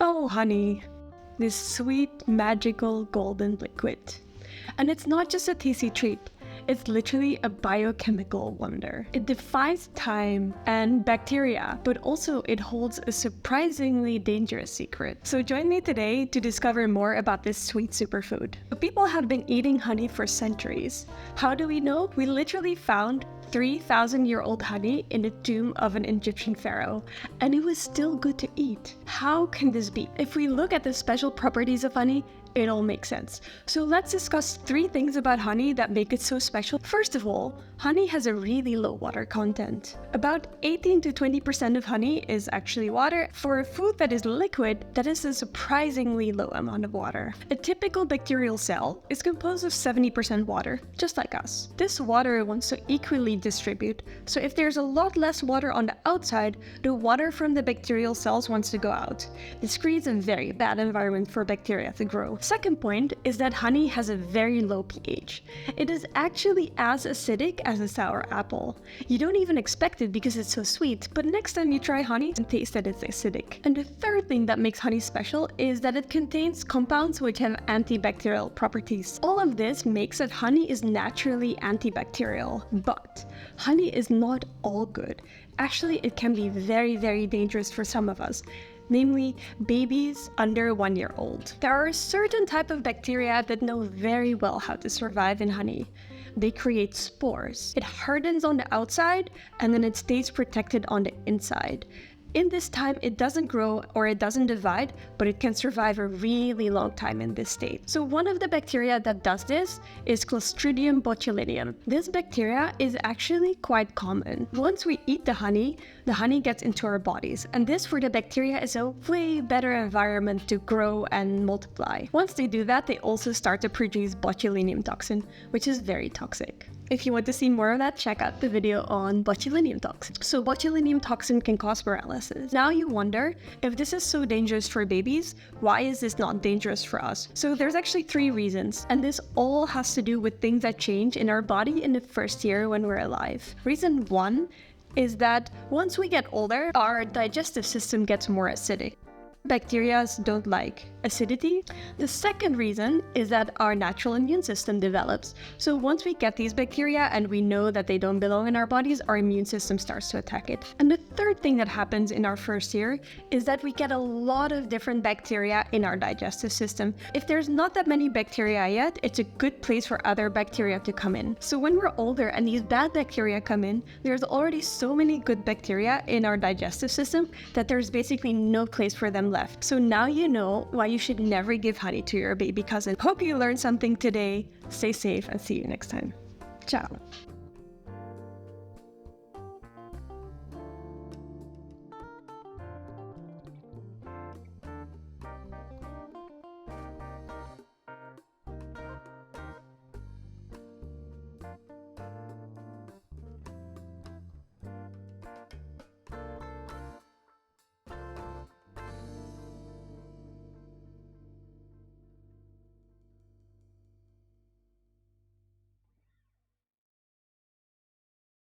Oh, honey, this sweet, magical golden liquid. And it's not just a tasty treat. It's literally a biochemical wonder. It defies time and bacteria, but also it holds a surprisingly dangerous secret. So join me today to discover more about this sweet superfood. People have been eating honey for centuries. How do we know? We literally found 3,000-year-old honey in the tomb of an Egyptian pharaoh, and it was still good to eat. How can this be? If we look at the special properties of honey, it all makes sense. So let's discuss 3 things about honey that make it so special. First of all, honey has a really low water content. About 18 to 20% of honey is actually water. For a food that is liquid, that is a surprisingly low amount of water. A typical bacterial cell is composed of 70% water, just like us. This water wants to equally distribute, so if there's a lot less water on the outside, the water from the bacterial cells wants to go out. This creates a very bad environment for bacteria to grow. Second point is that honey has a very low pH. It is actually as acidic as a sour apple. You don't even expect it because it's so sweet, but next time you try honey and taste that it's acidic. And the third thing that makes honey special is that it contains compounds which have antibacterial properties. All of this makes that honey is naturally antibacterial, but honey is not all good. Actually, it can be very, very dangerous for some of us. Namely, babies under 1 year old. There are a certain type of bacteria that know very well how to survive in honey. They create spores. It hardens on the outside and then it stays protected on the inside. In this time, it doesn't grow or it doesn't divide, but it can survive a really long time in this state. So one of the bacteria that does this is Clostridium botulinum. This bacteria is actually quite common. Once we eat the honey gets into our bodies, and this for the bacteria is a way better environment to grow and multiply. Once they do that, they also start to produce botulinium toxin, which is very toxic. If you want to see more of that, check out the video on botulinium toxin. So botulinium toxin can cause paralysis. Now you wonder, if this is so dangerous for babies, why is this not dangerous for us? So there's actually 3 reasons, and this all has to do with things that change in our body in the first year when we're alive. Reason 1 is that once we get older, our digestive system gets more acidic. Bacteria don't like acidity. The second reason is that our natural immune system develops. So once we get these bacteria and we know that they don't belong in our bodies, our immune system starts to attack it. And the third thing that happens in our first year is that we get a lot of different bacteria in our digestive system. If there's not that many bacteria yet, it's a good place for other bacteria to come in. So when we're older and these bad bacteria come in, there's already so many good bacteria in our digestive system that there's basically no place for them left. So now you know why you should never give honey to your baby cousin. Hope you learned something today. Stay safe and see you next time. Ciao.